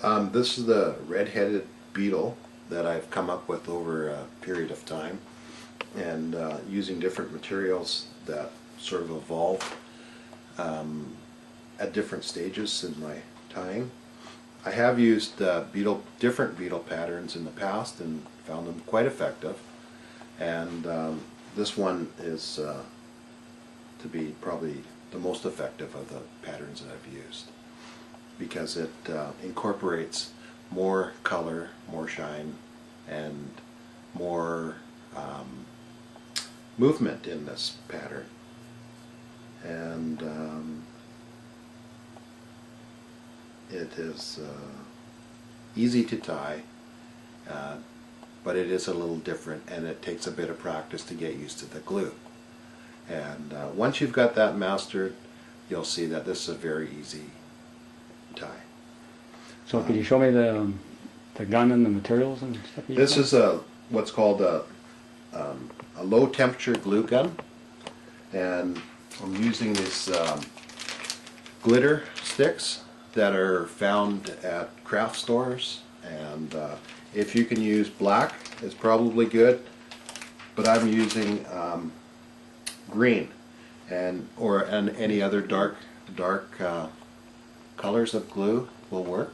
This is the red-headed beetle that I've come up with over a period of time, and using different materials that sort of evolve at different stages in my tying. I have used different beetle patterns in the past and found them quite effective, and this one is to be probably the most effective of the patterns that I've used, because it incorporates more color, more shine, and more movement in this pattern. And it is easy to tie, but it is a little different, and it takes a bit of practice to get used to the glue. And once you've got that mastered, you'll see that this is a very easy tie. So could you show me the gun and the materials and stuff? This is what's called a low temperature glue gun, and I'm using these glitter sticks that are found at craft stores, and if you can use black, it's probably good, but I'm using green and any other dark colors of glue will work,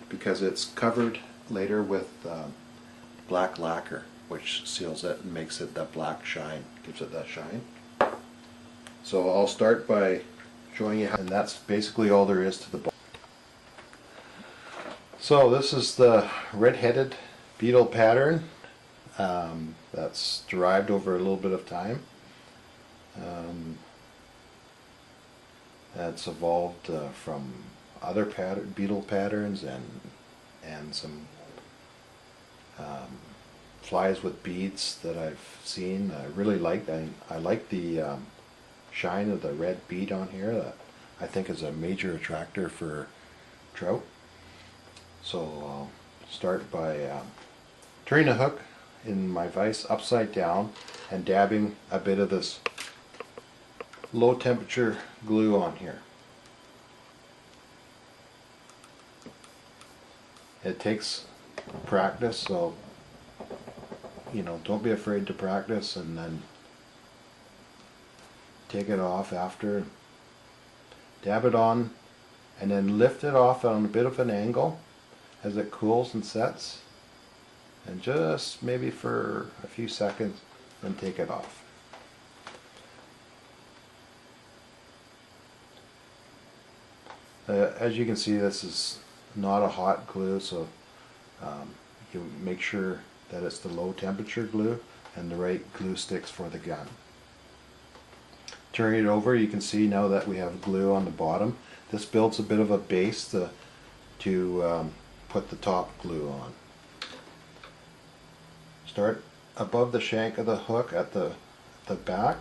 because it's covered later with black lacquer, which seals it and makes it that black shine, gives it that shine. So I'll start by showing you how, and that's basically all there is to the ball. So this is the red-headed beetle pattern that's derived over a little bit of time. That's evolved from other beetle patterns and some flies with beads that I've seen. I really like that. I like the shine of the red bead on here. That I think is a major attractor for trout. So I'll start by turning the hook in my vise upside down and dabbing a bit of this low temperature glue on here. It takes practice, so don't be afraid to practice, and then take it off after, dab it on, and then lift it off on a bit of an angle as it cools and sets, and just maybe for a few seconds, then take it off. As you can see, this is not a hot glue, so you make sure that it's the low temperature glue and the right glue sticks for the gun. Turning it over, you can see now that we have glue on the bottom. This builds a bit of a base to put the top glue on. Start above the shank of the hook at the back,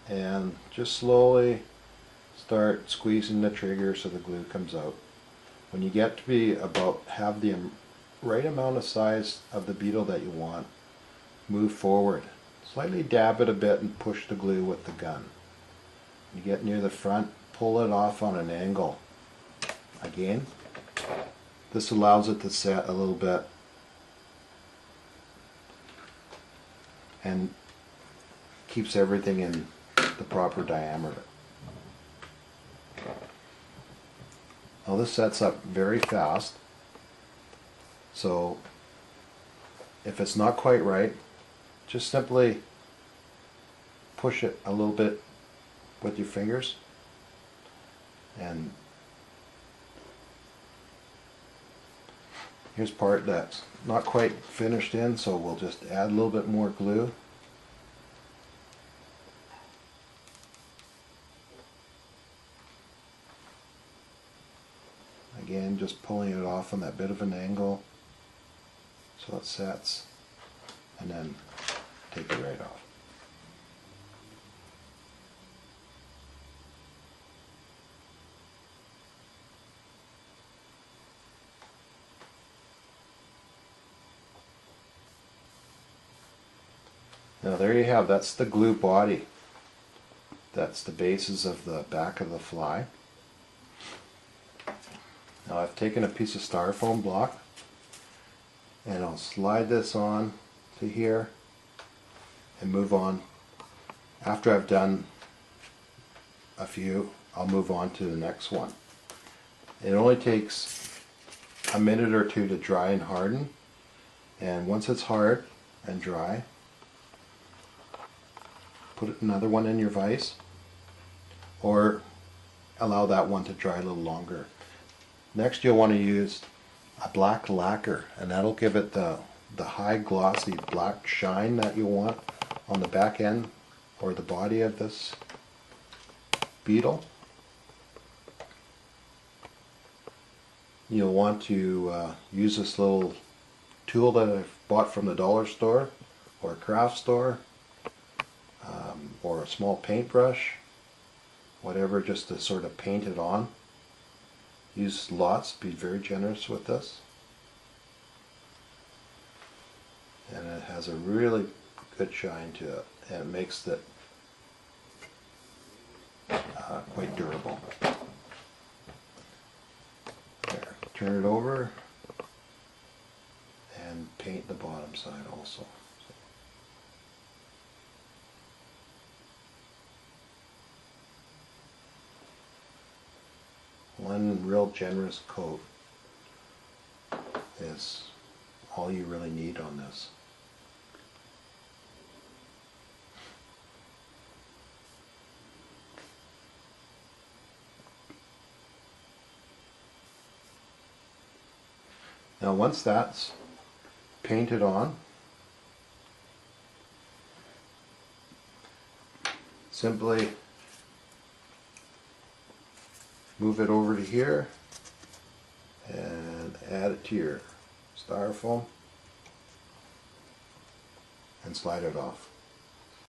and just slowly start squeezing the trigger so the glue comes out. When you get to be have the right amount of size of the beetle that you want, move forward. Slightly dab it a bit and push the glue with the gun. When you get near the front, pull it off on an angle. Again, this allows it to set a little bit and keeps everything in the proper diameter. Now this sets up very fast, so if it's not quite right, just simply push it a little bit with your fingers, and here's part that's not quite finished in, so we'll just add a little bit more glue. Again, just pulling it off on that bit of an angle so it sets, and then take it right off. Now there you have, that's the glue body. That's the bases of the back of the fly. Now I've taken a piece of styrofoam block and I'll slide this on to here and move on. After I've done a few, I'll move on to the next one. It only takes a minute or two to dry and harden, and once it's hard and dry, put another one in your vise or allow that one to dry a little longer. Next you'll want to use a black lacquer, and that'll give it the high glossy black shine that you want on the back end or the body of this Beetle. You'll want to use this little tool that I've bought from the dollar store or a craft store, or a small paintbrush, whatever, just to sort of paint it on. Use lots, be very generous with this. And it has a really good shine to it, and it makes it quite durable. There, turn it over and paint the bottom side also. One real generous coat is all you really need on this. Now once that's painted on, simply move it over to here and add it to your styrofoam and slide it off.